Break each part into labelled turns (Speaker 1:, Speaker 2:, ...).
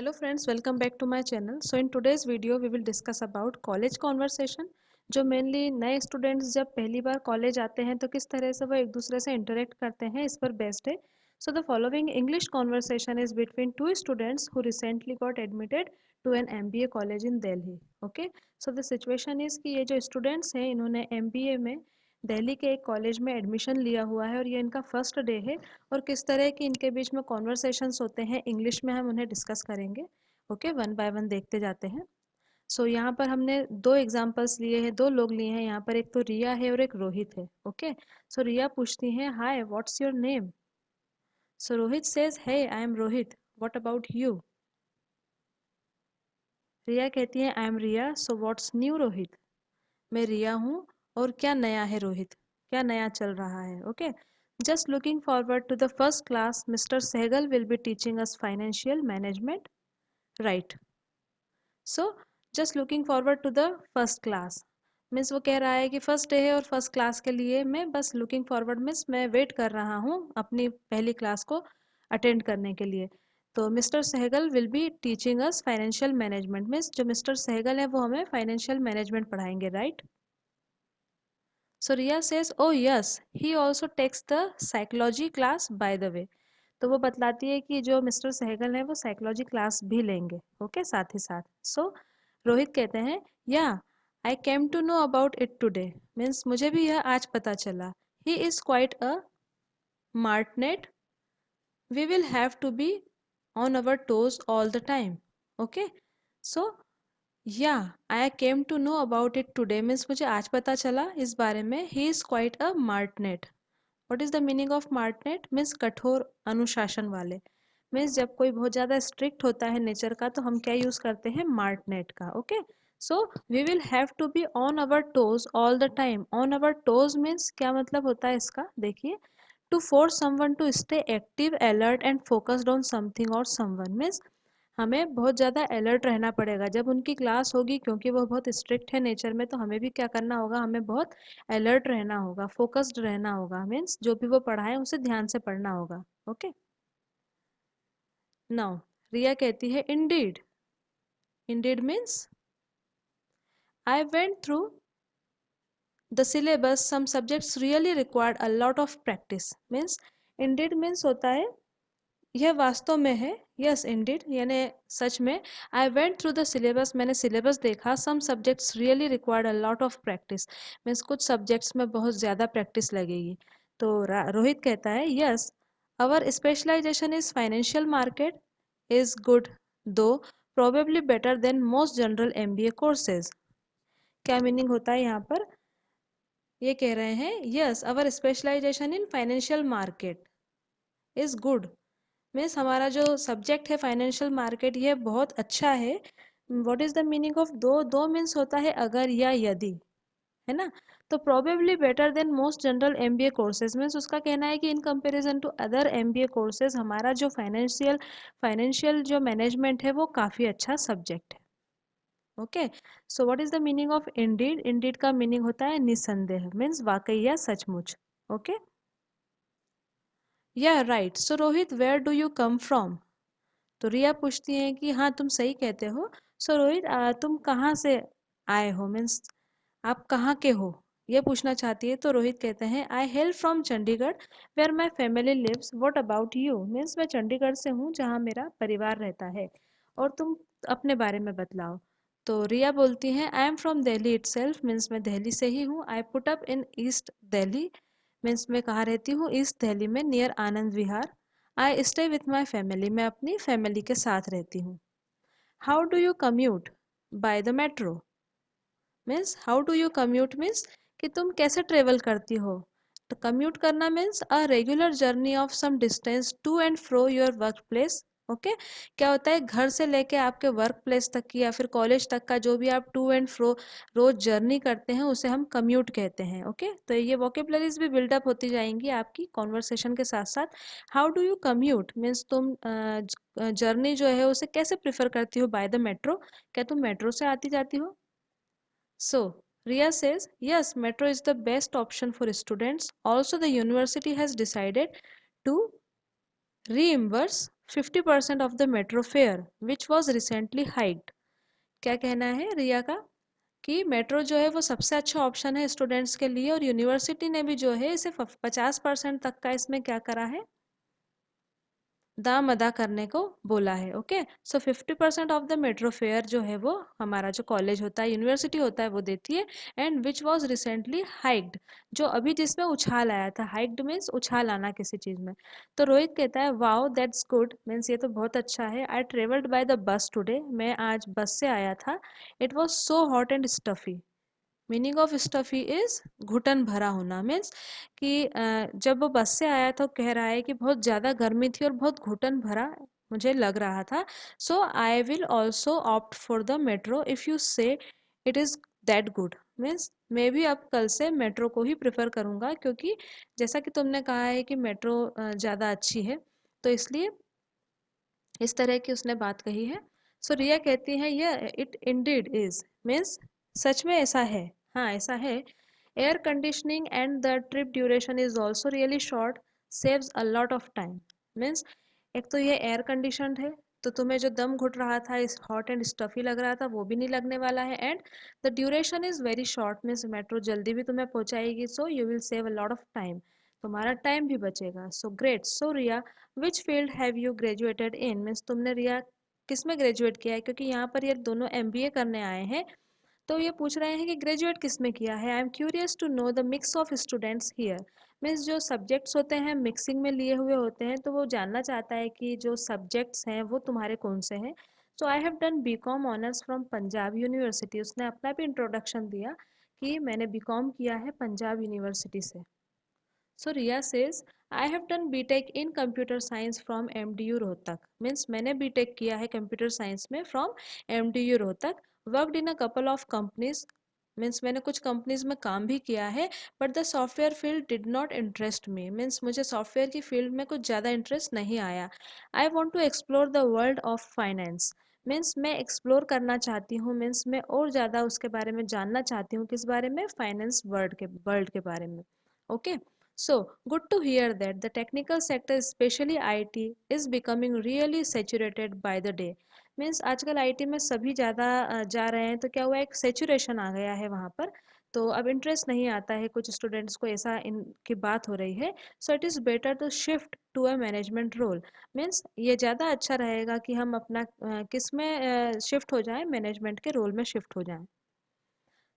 Speaker 1: Hello friends, welcome back to my channel. So in today's video we will discuss about college conversation जो mainly नए students जब पहली बार college आते हैं तो किस तरह से वो एक दूसरे से इंटरेक्ट करते हैं इस पर बेस्ड है. So the following English conversation is between two students who recently got admitted to an MBA college in Delhi. Okay, so the situation is कि ये जो स्टूडेंट्स हैं इन्होंने एमबीए में दिल्ली के एक कॉलेज में एडमिशन लिया हुआ है और ये इनका फर्स्ट डे है और किस तरह की इनके बीच में कॉन्वर्सेशंस होते हैं इंग्लिश में हम उन्हें डिस्कस करेंगे. ओके, वन बाय वन देखते जाते हैं. सो यहाँ पर हमने दो एग्जांपल्स लिए हैं, दो लोग लिए हैं यहाँ पर, एक तो रिया है और एक रोहित है. ओके, सो रिया पूछती है hi what's your name. So Rohit says hey I am Rohit, what about you. Riya कहती है I am Riya, so what's new Rohit. मैं रिया हूँ और क्या नया है रोहित, क्या नया चल रहा है. Okay, just looking forward to the first class, mister Sehgal will be teaching us financial management, right. So just looking forward to the first class means वो कह रहा है कि फर्स्ट डे है और फर्स्ट क्लास के लिए मैं बस लुकिंग फॉरवर्ड मीन्स मैं वेट कर रहा हूँ अपनी पहली क्लास को अटेंड करने के लिए. तो mister Sehgal will be teaching us financial management means जो मिस्टर सहगल है वो हमें फाइनेंशियल मैनेजमेंट पढ़ाएंगे, right. So Riya says oh yes he also takes the psychology class by the way. तो वो बतलाती है कि जो मिस्टर सहगल है वो साइकोलॉजी क्लास भी लेंगे. ओके, साथ ही साथ. सो रोहित कहते हैं yeah I came to know about it today means मुझे भी यह आज पता चला. He is quite a martinet, we will have to be on our toes all the time. Okay, so yeah I came to know about it today means मुझे आज पता चला इस बारे में. He is quite a martinet. What is the meaning of martinet means कठोर अनुशासन वाले. मीन्स जब कोई बहुत ज़्यादा स्ट्रिक्ट होता है नेचर का तो हम क्या यूज़ करते हैं, मार्टनेट का. Okay, so we will have to be on our toes all the time. On our toes means क्या मतलब होता है इसका, देखिए. To force someone to stay active alert and focused on something और समवन मीन्स हमें बहुत ज़्यादा अलर्ट रहना पड़ेगा जब उनकी क्लास होगी, क्योंकि वो बहुत स्ट्रिक्ट है नेचर में. तो हमें भी क्या करना होगा, हमें बहुत अलर्ट रहना होगा, फोकस्ड रहना होगा. मीन्स जो भी वो पढ़ाए उसे ध्यान से पढ़ना होगा. ओके, नाउ रिया कहती है indeed. Indeed means I went through the syllabus, some subjects really required a lot of practice. Means indeed means होता है यह वास्तव में है. यस इंडीड यानी सच में. I went through the syllabus, मैंने सिलेबस देखा. Some subjects really required a lot of practice means कुछ सब्जेक्ट्स में बहुत ज़्यादा प्रैक्टिस लगेगी. तो रोहित कहता है yes our specialisation is financial market is good though probably better than most general MBA courses. क्या मीनिंग होता है यहाँ पर, ये कह रहे हैं yes our specialisation in financial market is good means हमारा जो सब्जेक्ट है फाइनेंशियल मार्केट ये बहुत अच्छा है. What is the meaning of दो, दो मीन्स होता है अगर या यदि, है ना. तो probably better than most general MBA courses means उसका कहना है कि in comparison to other MBA courses हमारा जो फाइनेंशियल जो मैनेजमेंट है वो काफ़ी अच्छा सब्जेक्ट है. Okay, so what is the meaning of indeed. Indeed का मीनिंग होता है निसंदेह मीन्स वाकई या सचमुच. ओके, या right. So Rohit where do you come from. तो रिया पूछती है कि हाँ तुम सही कहते हो. सो रोहित तुम कहाँ से आए हो मीन्स आप कहाँ के हो, ये पूछना चाहती है. तो रोहित कहते हैं I hail from Chandigarh where my family lives, what about you means मैं चंडीगढ़ से हूँ जहाँ मेरा परिवार रहता है और तुम अपने बारे में बतलाओ. तो रिया बोलती है I am from Delhi itself means मैं दिल्ली से ही हूँ. I put up in east Delhi means मैं कहाँ रहती हूँ, ईस्ट दिल्ली में near Anand Vihar. I stay with my family, मैं अपनी फैमिली के साथ रहती हूँ. How do you commute by the metro means how do you commute means कि तुम कैसे ट्रेवल करती हो. तो कम्यूट करना means a regular journey of some distance to and fro your work place. Okay, क्या होता है घर से लेके आपके वर्क प्लेस तक की या फिर कॉलेज तक का जो भी आप टू एंड फ्रो रोज जर्नी करते हैं उसे हम कम्यूट कहते हैं. ओके, तो ये वोकेबलरीज भी बिल्डअप होती जाएंगी आपकी कॉन्वर्सेशन के साथ साथ. How do you commute means तुम जर्नी जो है उसे कैसे प्रिफर करती हो बाय द मेट्रो, क्या तुम मेट्रो से आती जाती हो. So, Ria says, yes, metro is the best option for students. Also, the university has decided to reimburse 50% of the metro fare which was recently hiked। क्या कहना है रिया का कि मेट्रो जो है वो सबसे अच्छा ऑप्शन है स्टूडेंट्स के लिए, और यूनिवर्सिटी ने भी जो है इसे 50% तक का इसमें क्या करा है, दाम अदा करने को बोला है। Okay, so 50% of the metro fair जो है वो हमारा जो कॉलेज होता है, यूनिवर्सिटी होता है, वो देती है। And which was recently hiked, जो अभी जिसमें उछाल आया था, हाइक्ड मीन्स उछाल आना किसी चीज़ में। तो रोहित कहता है वाओ दैट्स गुड, मीन्स ये तो बहुत अच्छा है। I travelled by the bus today, मैं आज बस से आया था। It was so hot and stuffy. Meaning of stuffy is घुटन भरा होना, मीन्स कि जब वो बस से आया तो कह रहा है कि बहुत ज़्यादा गर्मी थी और बहुत घुटन भरा मुझे लग रहा था। So I will also opt for the metro if you say it is that good, means मैं भी अब कल से मेट्रो को ही प्रेफर करूँगा, क्योंकि जैसा कि तुमने कहा है कि मेट्रो ज़्यादा अच्छी है, तो इसलिए इस तरह की उसने बात कही है। सो रिया कहती है ये इट इंडीड इज, मीन्स सच में ऐसा है, हाँ ऐसा है। Air conditioning and the trip duration is also really short, saves a lot of time. Means एक तो ये एयर कंडीशनड है, तो तुम्हें जो दम घुट रहा था, इस हॉट एंड स्टफी लग रहा था, वो भी नहीं लगने वाला है। And the duration is very short, means metro जल्दी भी तुम्हें पहुंचाएगी, so you will save a lot of time, तुम्हारा टाइम भी बचेगा। So great. So Riya which field have you graduated in, means तुमने रिया किस में ग्रेजुएट किया है, क्योंकि यहाँ पर ये दोनों एमबीए करने आए हैं, तो ये पूछ रहे हैं कि ग्रेजुएट किस में किया है। I am curious to know the mix of students here, means जो सब्जेक्ट्स होते हैं मिक्सिंग में लिए हुए होते हैं, तो वो जानना चाहता है कि जो सब्जेक्ट्स हैं वो तुम्हारे कौन से हैं। So I have done B Com honours from Punjab University, उसने अपना भी इंट्रोडक्शन दिया कि मैंने बी कॉम किया है पंजाब यूनिवर्सिटी से। So Riya says, I have done BTech in computer science from MDU Rohtak. Means मैंने BTech किया है computer science में from MDU Rohtak. Worked in a couple of companies. Means मैंने कुछ कंपनीज में काम भी किया है, but the software field did not interest me, means मुझे सॉफ्टवेयर की फील्ड में कुछ ज़्यादा इंटरेस्ट नहीं आया। I want to explore the world of finance, means मैं एक्सप्लोर करना चाहती हूँ, मीन्स मैं और ज़्यादा उसके बारे में जानना चाहती हूँ, किस बारे में, फाइनेंस वर्ल्ड के बारे में। Okay, so, good to hear that the technical sector, especially IT, is becoming really saturated by the day. Means आजकल आईटी में सभी ज़्यादा जा रहे हैं, तो क्या हुआ, एक सेचुरेशन आ गया है वहाँ पर, तो अब इंटरेस्ट नहीं आता है कुछ स्टूडेंट्स को, ऐसा इनकी बात हो रही है। So it is better to shift to a management role, means ये ज़्यादा अच्छा रहेगा कि हम अपना किस में शिफ्ट हो जाएं, मैनेजमेंट के रोल में शिफ्ट हो जाएं।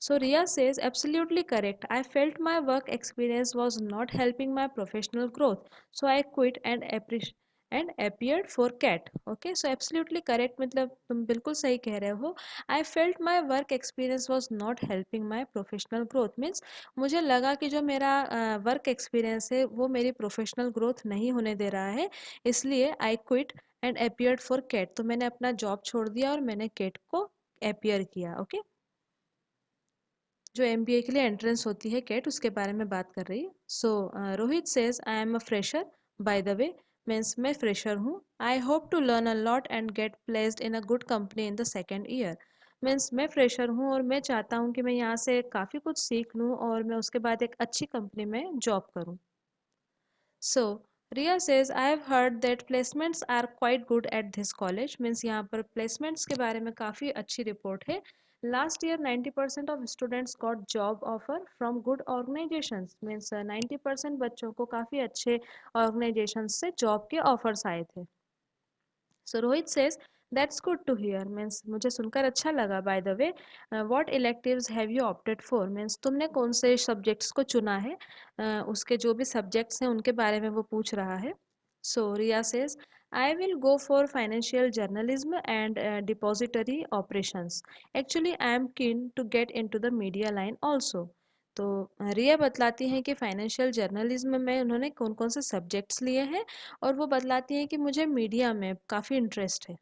Speaker 1: So Ria says, absolutely correct. I felt my work experience was not helping my professional growth. So I quit and appeared for CAT. Okay, so absolutely correct मतलब तुम बिल्कुल सही कह रहे हो। I felt my work experience was not helping my professional growth, means मुझे लगा कि जो मेरा वर्क एक्सपीरियंस है वो मेरी प्रोफेशनल ग्रोथ नहीं होने दे रहा है, इसलिए I quit and appeared for CAT, तो मैंने अपना जॉब छोड़ दिया और मैंने कैट को अपियर किया। ओके, जो एमबीए के लिए एंट्रेंस होती है कैट, उसके बारे में बात कर रही। So Rohit says I am a fresher, by the way, means मैं फ्रेशर हूँ। I hope to learn a lot and get placed in a good company in the second year, means मैं फ्रेशर हूँ और मैं चाहता हूँ कि मैं यहाँ से काफ़ी कुछ सीख लूँ और मैं उसके बाद एक अच्छी कंपनी में जॉब करूँ। So, Ria says, I have heard that placements are quite good at this college. Means यहाँ पर placements के बारे में काफ़ी अच्छी रिपोर्ट है। Last year 90% of students got job offer from good organizations. Means 90% बच्चों को काफ़ी अच्छे organizations से job के offers आए थे। So Rohit says, that's good to hear. Means मुझे सुनकर अच्छा लगा. By the way, what electives have you opted for? Means तुमने कौन से subjects को चुना है? उसके जो भी subjects हैं उनके बारे में वो पूछ रहा है. So Riya says, I will go for financial journalism and depository operations. Actually, I am keen to get into the media line also. तो रिया बतलाती हैं कि फाइनेंशियल जर्नलिज्म में उन्होंने कौन कौन से सब्जेक्ट्स लिए हैं, और वो बतलाती हैं कि मुझे मीडिया में काफ़ी इंटरेस्ट है।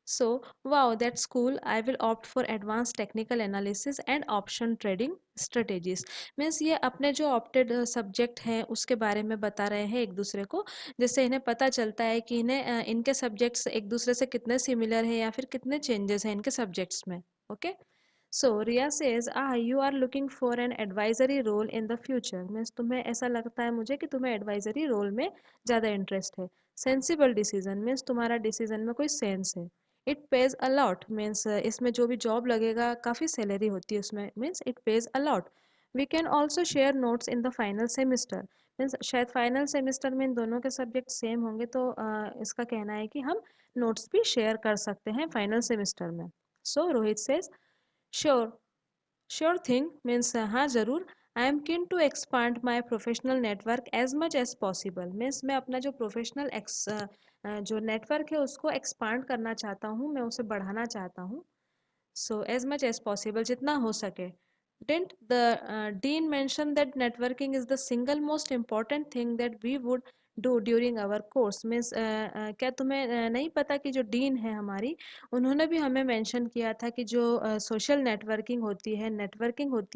Speaker 1: So wow that's cool, I will opt for advance technical analysis and option trading strategies. Means ये अपने जो ऑप्टेड सब्जेक्ट हैं उसके बारे में बता रहे हैं एक दूसरे को, जिससे इन्हें पता चलता है कि इन्हें इनके सब्जेक्ट्स एक दूसरे से कितने सिमिलर हैं या फिर कितने चेंजेस हैं इनके सब्जेक्ट्स में। Okay, so Riya says you are looking for an advisory role in the future, means तुम्हें ऐसा लगता है मुझे कि तुम्हें एडवाइजरी रोल में ज़्यादा इंटरेस्ट है। सेंसिबल डिसीजन मीन्स तुम्हारा डिसीजन में कोई सेंस है। इट पेज अलॉट मीन्स इसमें जो भी जॉब लगेगा काफ़ी सैलरी होती है उसमें, means it pays a lot. We can also share notes in the final semester means शायद फाइनल सेमिस्टर में इन दोनों के सब्जेक्ट सेम होंगे तो इसका कहना है कि हम नोट्स भी शेयर कर सकते हैं फाइनल सेमिस्टर में। So Rohit says sure, sure thing means हाँ ज़रूर। I am keen to expand my professional network as much as possible means मैं अपना जो प्रोफेशनल जो नेटवर्क है उसको एक्सपांड करना चाहता हूँ, मैं उसे बढ़ाना चाहता हूँ। So as much as possible जितना हो सके। Didn't the dean mention that networking is the single most important thing that we would do during our course means क्या तुम्हें नहीं पता कि जो डीन है हमारी, उन्होंने भी हमें मेंशन किया था कि जो सोशल नेटवर्किंग होती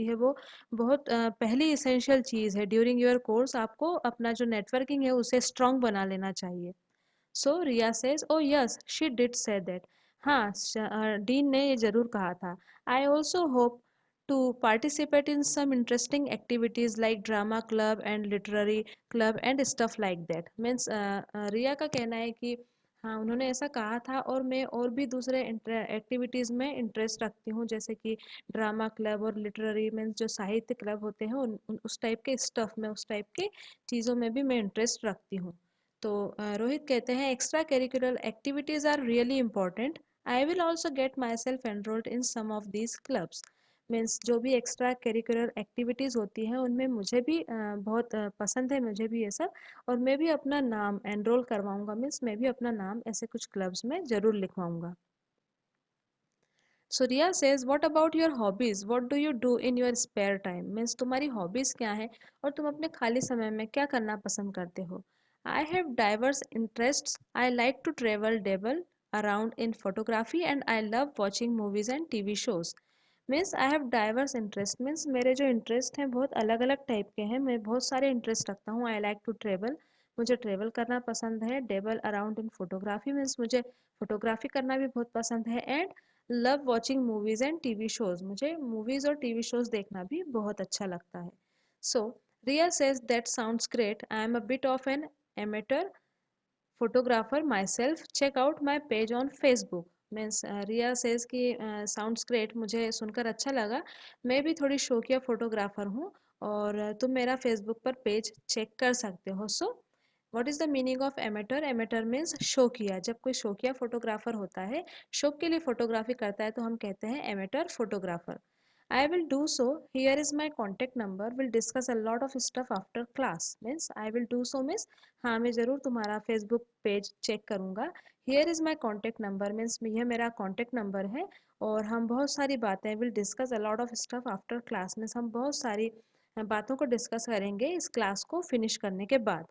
Speaker 1: है वो बहुत पहली इसेंशियल चीज़ है ड्यूरिंग योर कोर्स। आपको अपना जो नेटवर्किंग है उसे स्ट्रॉन्ग बना लेना चाहिए। So Riya says oh yes she did say that. हाँ डीन ने ये जरूर कहा था। I also hope to participate in some interesting activities like drama club and literary club and stuff like that means रिया का कहना है कि हाँ उन्होंने ऐसा कहा था और मैं और भी दूसरे एक्टिविटीज़ में इंटरेस्ट रखती हूँ जैसे कि ड्रामा क्लब और लिटरेरी मीन्स जो साहित्य क्लब होते हैं उस टाइप के स्टफ में, उस टाइप के चीज़ों में भी मैं इंटरेस्ट रखती हूँ। तो रोहित कहते हैं extracurricular activities are really important. I will also get myself enrolled in some of these clubs means जो भी एक्स्ट्रा करिकुलर एक्टिविटीज़ होती हैं उनमें मुझे भी बहुत पसंद है, मुझे भी ये सब। और मैं भी अपना नाम एनरोल करवाऊंगा मीन्स मैं भी अपना नाम ऐसे कुछ क्लब्स में ज़रूर लिखवाऊंगा। So Riya says what about your hobbies, what do you do in your spare time means तुम्हारी हॉबीज़ क्या है और तुम अपने खाली समय में क्या करना पसंद करते हो। I have diverse interests, I like to travel dabble around in photography and I love watching movies and TV shows. Means I have diverse interest means मेरे जो इंटरेस्ट हैं बहुत अलग अलग टाइप के हैं, मैं बहुत सारे इंटरेस्ट रखता हूँ। आई लाइक टू ट्रेवल, मुझे ट्रेवल करना पसंद है। Dabble around in photography means मुझे फोटोग्राफी करना भी बहुत पसंद है। And love watching movies and TV shows, मुझे मूवीज़ और टीवी शोज़ देखना भी बहुत अच्छा लगता है। So Riya says that sounds great, I am a bit of an amateur photographer myself, check out my page on Facebook। Means Riya says कि sounds great, मुझे सुनकर अच्छा लगा, मैं भी थोड़ी शौकिया फोटोग्राफर हूँ और तुम मेरा फेसबुक पर पेज चेक कर सकते हो। So what is the meaning of amateur, amateur means शौकिया। जब कोई शौकिया फोटोग्राफर होता है, शौक के लिए फोटोग्राफी करता है तो हम कहते हैं amateur photographer. I will do so. Here is my contact number. We'll discuss a lot of stuff after class. Means I will do so means हाँ मैं ज़रूर तुम्हारा फेसबुक पेज चेक करूँगा। Here is my contact number means यह मेरा contact number है और हम बहुत सारी बातें will discuss a lot of stuff after class means हम बहुत सारी बातों को डिस्कस करेंगे इस क्लास को फिनिश करने के बाद।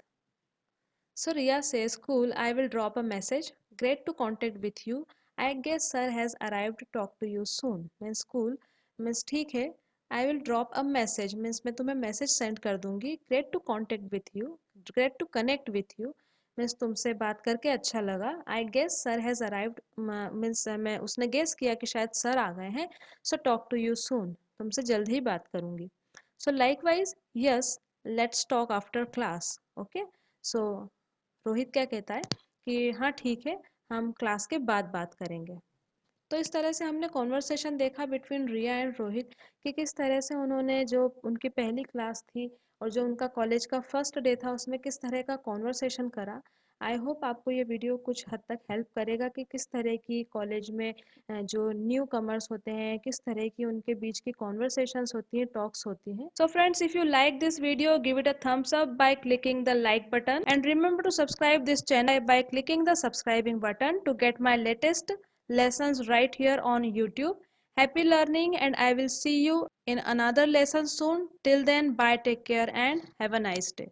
Speaker 1: So Riya says, cool, I will drop a message. Great to contact with you. I guess sir has arrived to talk to you soon. Means cool, means ठीक है। I will drop a message means मैं तुम्हें message send कर दूंगी। Great to contact with you. Great to connect with you. Means तुमसे बात करके अच्छा लगा। I guess sir has arrived means मैं उसने गेस किया कि शायद सर आ गए हैं। So talk to you soon, तुमसे जल्द ही बात करूंगी। So likewise yes, let's talk after class. Okay, so Rohit क्या कहता है कि हाँ ठीक है, हम क्लास के बाद बात करेंगे। तो इस तरह से हमने कॉन्वर्सेशन देखा बिटवीन रिया एंड रोहित कि किस तरह से उन्होंने जो उनकी पहली क्लास थी और जो उनका कॉलेज का फर्स्ट डे था उसमें किस तरह का कॉन्वर्सेशन करा। आई होप आपको ये वीडियो कुछ हद तक हेल्प करेगा कि किस तरह की कॉलेज में जो न्यू कमर्स होते हैं किस तरह की उनके बीच की कॉन्वर्सेशंस होती हैं, टॉक्स होती हैं। So friends, if you like this video give it a thumbs up by clicking the like button and remember to subscribe this channel by clicking the subscribing button to get my latest lessons right here on YouTube. Happy learning and I will see you in another lesson soon. Till then, bye, take care and have a nice day.